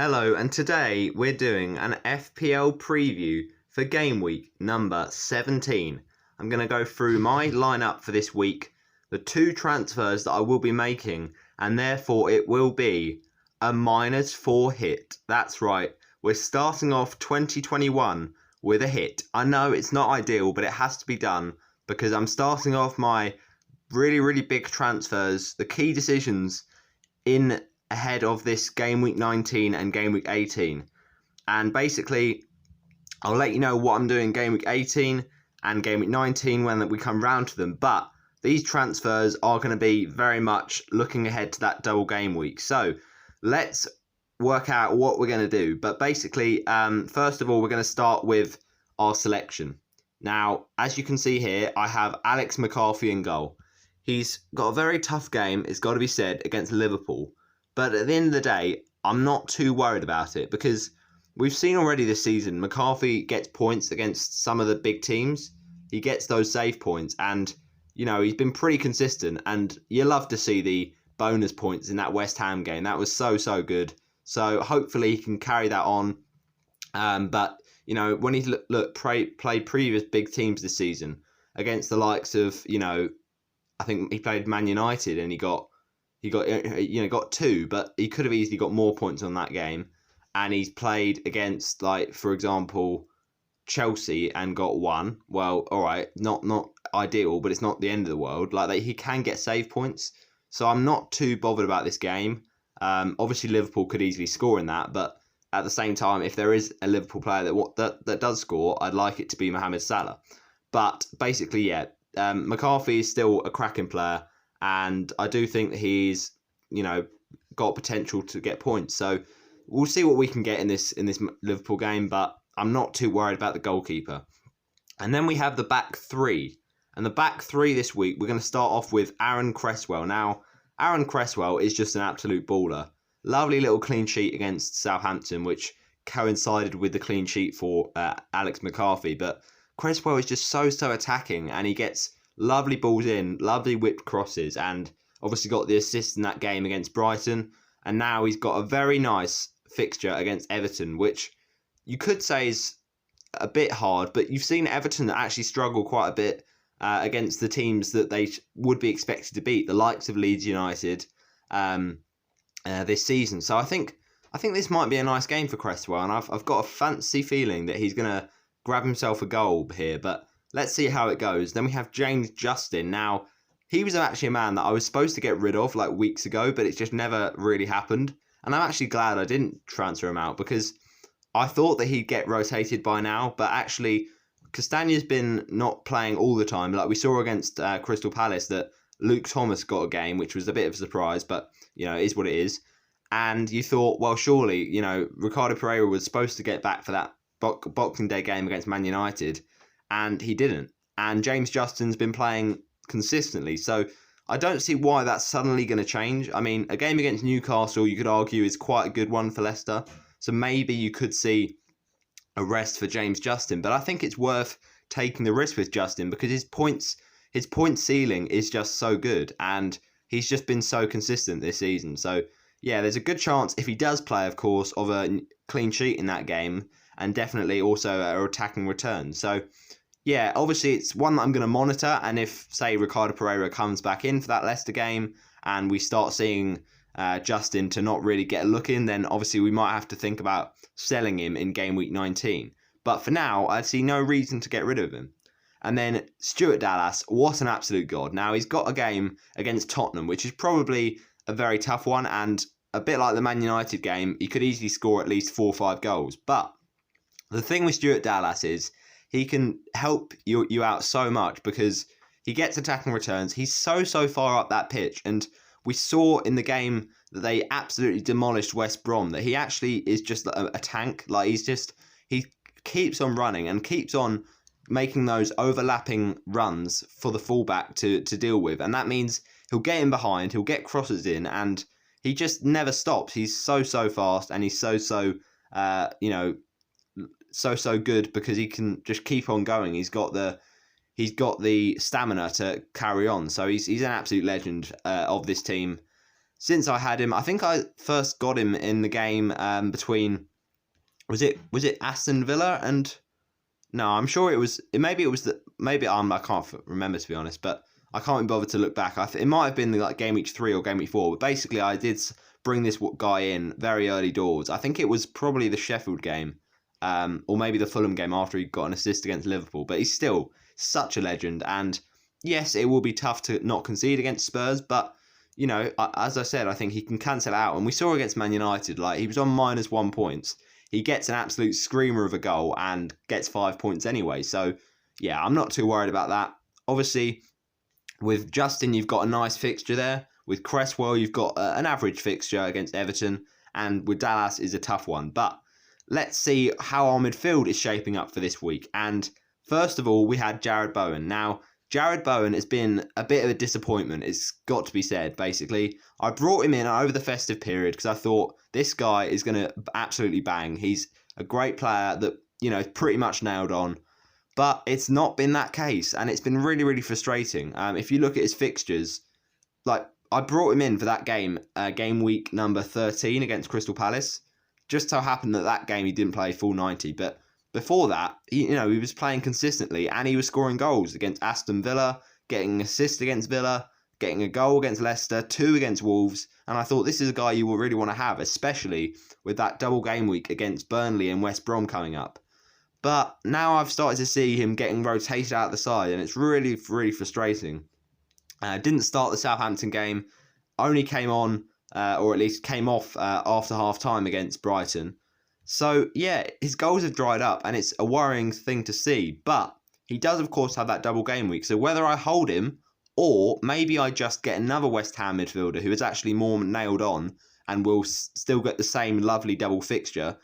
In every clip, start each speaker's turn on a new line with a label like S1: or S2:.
S1: Hello, and today we're doing an FPL preview for game week number 17. I'm going to go through my lineup for this week, the two transfers that I will be making, and therefore it will be a -4 hit. That's right, we're starting off 2021 with a hit. I know it's not ideal, but it has to be done because I'm starting off my really big transfers, the key decisions in ahead of this game week 19 and game week 18. And basically, I'll let you know what I'm doing game week 18 and game week 19 when we come round to them. But these transfers are going to be very much looking ahead to that double game week. So let's work out what we're going to do. But basically, first of all, we're going to start with our selection. Now, as you can see here, I have Alex McCarthy in goal. He's got a very tough game, it's got to be said, against Liverpool. But at the end of the day, I'm not too worried about it because we've seen already this season, McCarthy gets points against some of the big teams. He gets those save points and, you know, he's been pretty consistent. And you love to see the bonus points in that West Ham game. That was so good. So hopefully he can carry that on. But, you know, when he's played previous big teams this season against the likes of, you know, I think he played Man United and he got two, but he could have easily got more points on that game. And he's played against, like, for example, Chelsea and got one. Well, all right, not ideal, but it's not the end of the world. Like, he can get save points, so I'm not too bothered about this game. Obviously, Liverpool could easily score in that, but at the same time, if there is a Liverpool player that does score, I'd like it to be Mohamed Salah. But basically, yeah, McCarthy is still a cracking player. And I do think that he's, you know, got potential to get points. So we'll see what we can get in this Liverpool game, but I'm not too worried about the goalkeeper. And then we have the back three. And the back three this week, we're going to start off with Aaron Cresswell. Now, Aaron Cresswell is just an absolute baller. Lovely little clean sheet against Southampton, which coincided with the clean sheet for Alex McCarthy. But Cresswell is just so attacking, and he gets lovely balls in, lovely whipped crosses, and obviously got the assist in that game against Brighton. And now he's got a very nice fixture against Everton, which you could say is a bit hard, but you've seen Everton actually struggle quite a bit against the teams that they would be expected to beat, the likes of Leeds United this season. So I think this might be a nice game for Cresswell, and I've got a fancy feeling that he's going to grab himself a goal here, but let's see how it goes. Then we have James Justin. Now, he was actually a man that I was supposed to get rid of like weeks ago, but it's just never really happened. And I'm actually glad I didn't transfer him out because I thought that he'd get rotated by now. But actually, Castagne's been not playing all the time. Like we saw against Crystal Palace that Luke Thomas got a game, which was a bit of a surprise, but, you know, it is what it is. And you thought, well, surely, you know, Ricardo Pereira was supposed to get back for that Boxing Day game against Man United, and he didn't. And James Justin's been playing consistently, so I don't see why that's suddenly going to change. I mean, a game against Newcastle, you could argue, is quite a good one for Leicester, so maybe you could see a rest for James Justin, but I think it's worth taking the risk with Justin because his point ceiling is just so good, and he's just been so consistent this season. So yeah, there's a good chance, if he does play, of course, of a clean sheet in that game, and definitely also an attacking return. So yeah, obviously it's one that I'm going to monitor, and if, say, Ricardo Pereira comes back in for that Leicester game and we start seeing Justin to not really get a look in, then obviously we might have to think about selling him in game week 19. But for now, I see no reason to get rid of him. And then Stuart Dallas, what an absolute god. Now, he's got a game against Tottenham, which is probably a very tough one, and a bit like the Man United game, he could easily score at least 4 or 5 goals. But the thing with Stuart Dallas is he can help you out so much because he gets attacking returns. He's so far up that pitch, and we saw in the game that they absolutely demolished West Brom that he actually is just a tank. Like he keeps on running and keeps on making those overlapping runs for the fullback to deal with, and that means he'll get in behind, he'll get crosses in, and he just never stops. He's so fast, and he's so good because he can just keep on going. He's got the stamina to carry on. So he's an absolute legend of this team. since I had him. I think I first got him in the game between was it Aston Villa and no, I'm sure it was. Maybe it was the maybe I can't remember, to be honest, but I can't be bothered to look back. It might have been the like game week 3 or game week 4, but basically I did bring this guy in very early doors. I think it was probably the Sheffield game, or maybe the Fulham game after he got an assist against Liverpool. But he's still such a legend, and yes, it will be tough to not concede against Spurs, but you know, as I said, I think he can cancel out, and we saw against Man United, like he was on -1 points. He gets an absolute screamer of a goal and gets 5 points anyway. So, yeah, I'm not too worried about that. Obviously, with Justin, you've got a nice fixture there. With Cresswell, you've got an average fixture against Everton. And with Dallas is a tough one. But let's see how our midfield is shaping up for this week. And first of all, we had Jarrod Bowen. Now, Jarrod Bowen has been a bit of a disappointment, it's got to be said, basically. I brought him in over the festive period because I thought this guy is going to absolutely bang. He's a great player that, you know, is pretty much nailed on. But it's not been that case, and it's been really, really frustrating. If you look at his fixtures, like, I brought him in for that game, game week number 13 against Crystal Palace. Just so happened that game he didn't play full 90, but before that, he was playing consistently and he was scoring goals against Aston Villa, getting an assist against Villa, getting a goal against Leicester, 2 against Wolves. And I thought this is a guy you will really want to have, especially with that double game week against Burnley and West Brom coming up. But now I've started to see him getting rotated out the side, and it's really, really frustrating. Didn't start the Southampton game, only came on, or at least came off after half time against Brighton. So, yeah, his goals have dried up, and it's a worrying thing to see. But he does, of course, have that double game week. So whether I hold him, or maybe I just get another West Ham midfielder who is actually more nailed on and will still get the same lovely double fixture,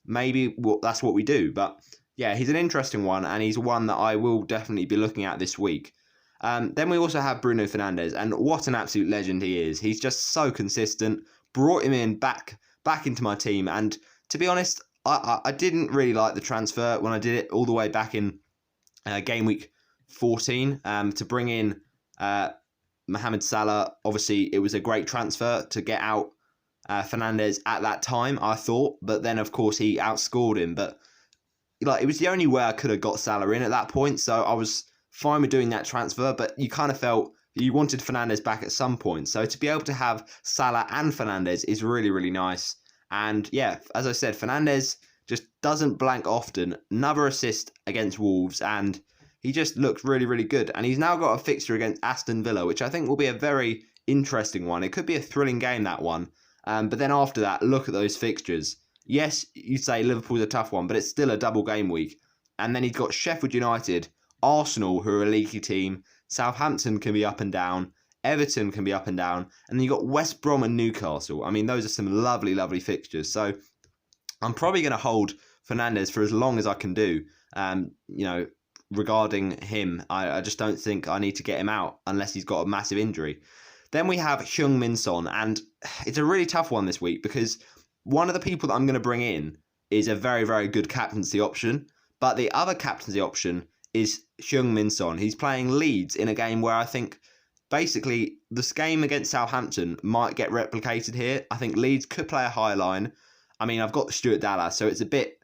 S1: maybe that's what we do. But, yeah, he's an interesting one, and he's one that I will definitely be looking at this week. Then we also have Bruno Fernandes, and what an absolute legend he is. He's just so consistent, brought him in back into my team, and to be honest, I didn't really like the transfer when I did it all the way back in game week 14 to bring in Mohamed Salah. Obviously, it was a great transfer to get out Fernandes at that time, I thought. But then, of course, he outscored him. But like it was the only way I could have got Salah in at that point. So I was fine with doing that transfer. But you kind of felt you wanted Fernandes back at some point. So to be able to have Salah and Fernandes is really, really nice. And yeah, as I said, Fernandes just doesn't blank often. Another assist against Wolves, and he just looks really, really good. And he's now got a fixture against Aston Villa, which I think will be a very interesting one. It could be a thrilling game, that one. But then after that, look at those fixtures. Yes, you say Liverpool's a tough one, but it's still a double game week. And then he's got Sheffield United, Arsenal, who are a leaky team. Southampton can be up and down. Everton can be up and down. And then you've got West Brom and Newcastle. I mean, those are some lovely, lovely fixtures. So I'm probably going to hold Fernandes for as long as I can do. Regarding him, I just don't think I need to get him out unless he's got a massive injury. Then we have Heung-min Son. And it's a really tough one this week because one of the people that I'm going to bring in is a very, very good captaincy option. But the other captaincy option is Heung-min Son. He's playing Leeds in a game where I think basically this game against Southampton might get replicated here. I think Leeds could play a high line. I mean, I've got Stuart Dallas, so it's a bit,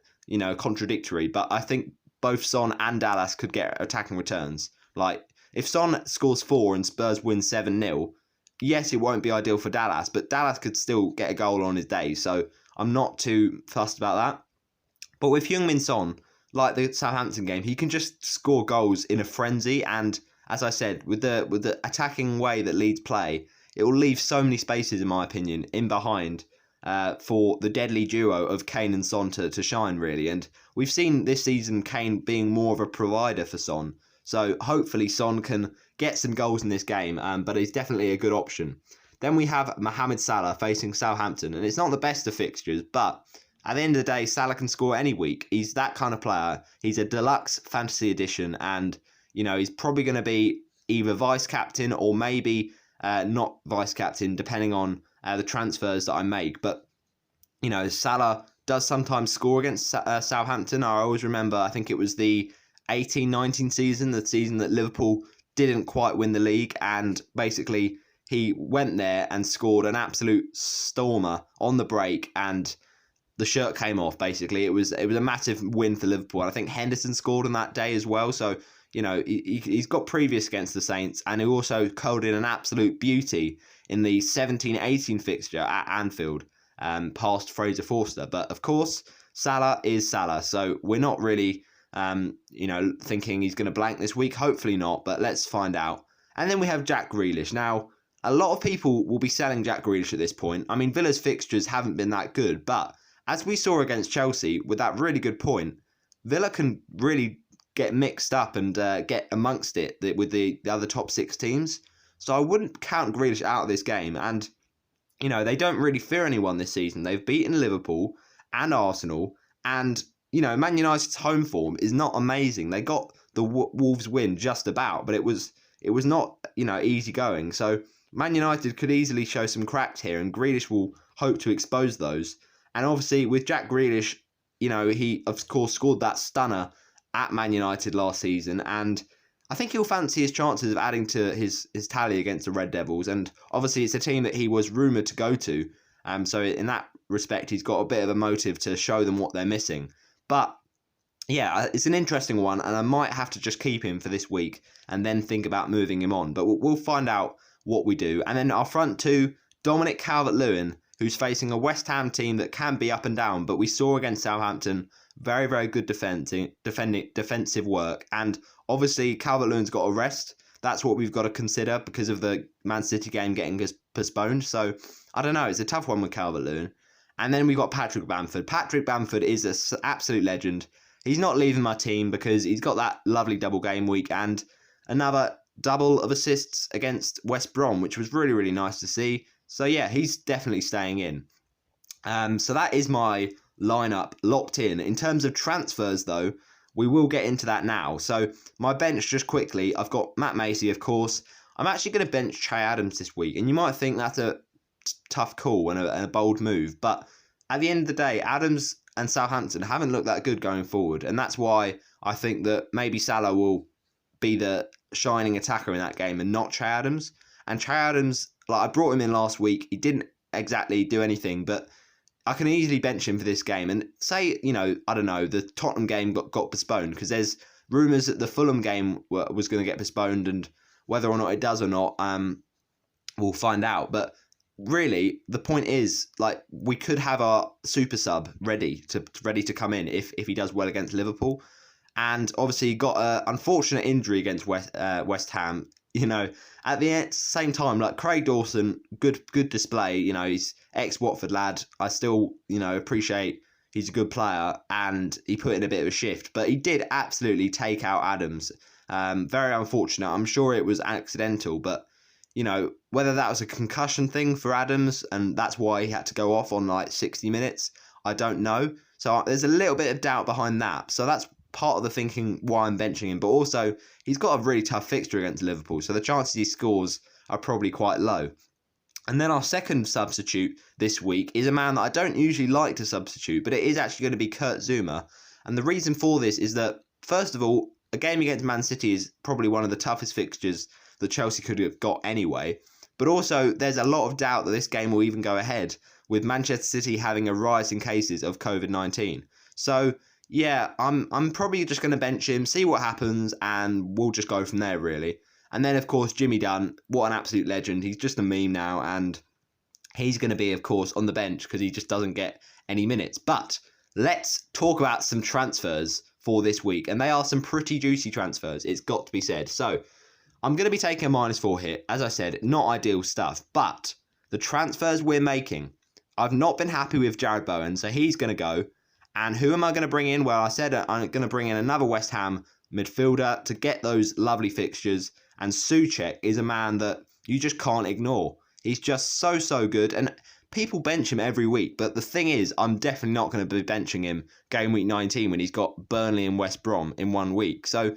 S1: contradictory. But I think both Son and Dallas could get attacking returns. Like, if Son scores 4 and Spurs win 7-0, yes, it won't be ideal for Dallas, but Dallas could still get a goal on his day. So I'm not too fussed about that. But with Heung-min Son, like the Southampton game, he can just score goals in a frenzy. And as I said, with the attacking way that Leeds play, it will leave so many spaces, in my opinion, in behind for the deadly duo of Kane and Son to shine, really. And we've seen this season Kane being more of a provider for Son. So hopefully Son can get some goals in this game, but he's definitely a good option. Then we have Mohamed Salah facing Southampton. And it's not the best of fixtures, but at the end of the day, Salah can score any week. He's that kind of player. He's a deluxe fantasy edition, and he's probably going to be either vice-captain or maybe not vice-captain, depending on the transfers that I make. But, Salah does sometimes score against Southampton. I always remember, I think it was the 18-19 season, the season that Liverpool didn't quite win the league. And basically, he went there and scored an absolute stormer on the break, and the shirt came off. Basically, it was a massive win for Liverpool. And I think Henderson scored on that day as well. So he's got previous against the Saints, and he also curled in an absolute beauty in the 17-18 fixture at Anfield, past Fraser Forster. But of course, Salah is Salah, so we're not really thinking he's going to blank this week. Hopefully not, but let's find out. And then we have Jack Grealish. Now, a lot of people will be selling Jack Grealish at this point. I mean, Villa's fixtures haven't been that good, but as we saw against Chelsea with that really good point, Villa can really get mixed up and get amongst it with the other top 6 teams. So I wouldn't count Grealish out of this game. And, they don't really fear anyone this season. They've beaten Liverpool and Arsenal. And, Man United's home form is not amazing. They got the Wolves win just about, but it was not, easy going. So Man United could easily show some cracks here, and Grealish will hope to expose those. And obviously, with Jack Grealish, he, of course, scored that stunner at Man United last season. And I think he'll fancy his chances of adding to his tally against the Red Devils. And obviously, it's a team that he was rumoured to go to. So in that respect, he's got a bit of a motive to show them what they're missing. But yeah, it's an interesting one. And I might have to just keep him for this week and then think about moving him on. But we'll find out what we do. And then our front two, Dominic Calvert-Lewin, who's facing a West Ham team that can be up and down, but we saw against Southampton very, very good defensive work. And obviously, Calvert-Lewin's got a rest. That's what we've got to consider because of the Man City game getting postponed. So, I don't know. It's a tough one with Calvert-Lewin. And then we've got Patrick Bamford. Patrick Bamford is an absolute legend. He's not leaving my team because he's got that lovely double game week and another double of assists against West Brom, which was really, really nice to see. So yeah, he's definitely staying in. So that is my lineup locked in. In terms of transfers, though, we will get into that now. So my bench, just quickly, I've got Matt Macey, of course. I'm actually going to bench Che Adams this week, and you might think that's a tough call and a bold move, but at the end of the day, Adams and Southampton haven't looked that good going forward, and that's why I think that maybe Salah will be the shining attacker in that game and not Che Adams. And Che Adams, I brought him in last week. He didn't exactly do anything, but I can easily bench him for this game. And say, I don't know, the Tottenham game got postponed because there's rumours that the Fulham game was going to get postponed, and whether or not it does or not, we'll find out. But really, the point is, we could have our super sub ready to come in if he does well against Liverpool. And obviously, he got an unfortunate injury against West Ham. At the same time, Craig Dawson, good display. He's ex-Watford lad. I still, appreciate he's a good player and he put in a bit of a shift. But he did absolutely take out Adams. Very unfortunate. I'm sure it was accidental, but, whether that was a concussion thing for Adams and that's why he had to go off on 60 minutes, I don't know. So there's a little bit of doubt behind that. So that's part of the thinking why I'm benching him, but also he's got a really tough fixture against Liverpool, so the chances he scores are probably quite low. And then our second substitute this week is a man that I don't usually like to substitute, but it is actually going to be Kurt Zouma. And the reason for this is that, first of all, a game against Man City is probably one of the toughest fixtures that Chelsea could have got anyway, but also there's a lot of doubt that this game will even go ahead, with Manchester City having a rise in cases of COVID-19. So yeah, I'm probably just going to bench him, see what happens, and we'll just go from there, really. And then, of course, Jimmy Dunn, what an absolute legend. He's just a meme now, and he's going to be, of course, on the bench because he just doesn't get any minutes. But let's talk about some transfers for this week, and they are some pretty juicy transfers, it's got to be said. So I'm going to be taking a -4 hit. As I said, not ideal stuff, but the transfers we're making, I've not been happy with Jared Bowen, so he's going to go. And who am I going to bring in? Well, I said I'm going to bring in another West Ham midfielder to get those lovely fixtures. And Souček is a man that you just can't ignore. He's just so good. And people bench him every week. But the thing is, I'm definitely not going to be benching him game week 19 when he's got Burnley and West Brom in 1 week. So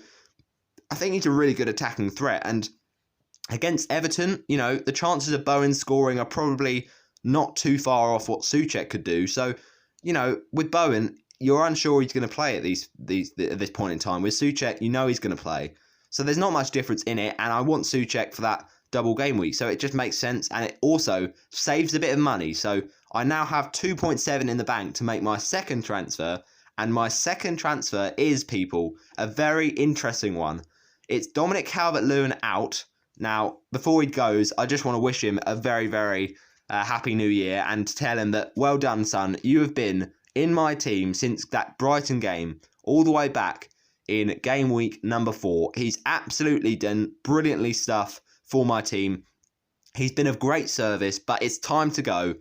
S1: I think he's a really good attacking threat. And against Everton, the chances of Bowen scoring are probably not too far off what Souček could do. So, with Bowen, you're unsure he's going to play at this point in time. With Souček, he's going to play. So there's not much difference in it. And I want Souček for that double game week. So it just makes sense, and it also saves a bit of money. So I now have 2.7 in the bank to make my second transfer. And my second transfer is, people, a very interesting one. It's Dominic Calvert-Lewin out. Now, before he goes, I just want to wish him a very, very happy new year and tell him that, well done, son. You have been in my team since that Brighton game, all the way back in game week number 4. He's absolutely done brilliantly stuff for my team. He's been of great service, but it's time to go.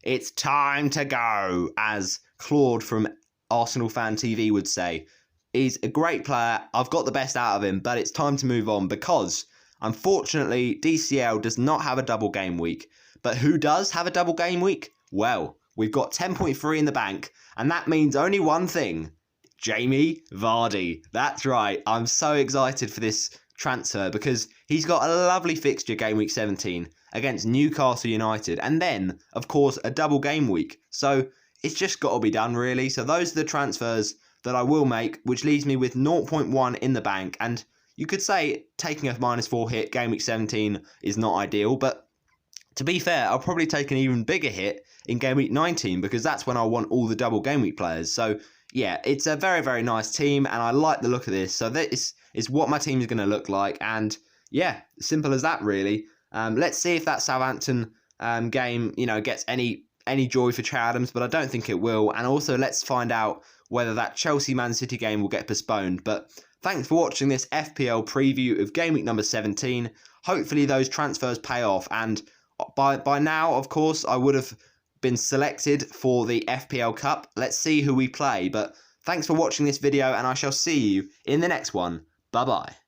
S1: It's time to go, as Claude from Arsenal Fan TV would say. He's a great player. I've got the best out of him, but it's time to move on because, unfortunately, DCL does not have a double game week. But who does have a double game week? Well, we've got 10.3 in the bank, and that means only one thing. Jamie Vardy. That's right. I'm so excited for this transfer because he's got a lovely fixture game week 17 against Newcastle United, and then, of course, a double game week. So it's just got to be done, really. So those are the transfers that I will make, which leaves me with 0.1 in the bank. And you could say taking a -4 hit game week 17 is not ideal, but to be fair, I'll probably take an even bigger hit in game week 19 because that's when I want all the double game week players. So yeah, it's a very, very nice team, and I like the look of this. So this is what my team is going to look like, and yeah, simple as that, really. Let's see if that Southampton game, gets any joy for Che Adams, but I don't think it will. And also, let's find out whether that Chelsea-Man City game will get postponed. But thanks for watching this FPL preview of game week number 17. Hopefully those transfers pay off, and by now, of course, I would have been selected for the FPL Cup. Let's see who we play. But thanks for watching this video, and I shall see you in the next one. Bye-bye.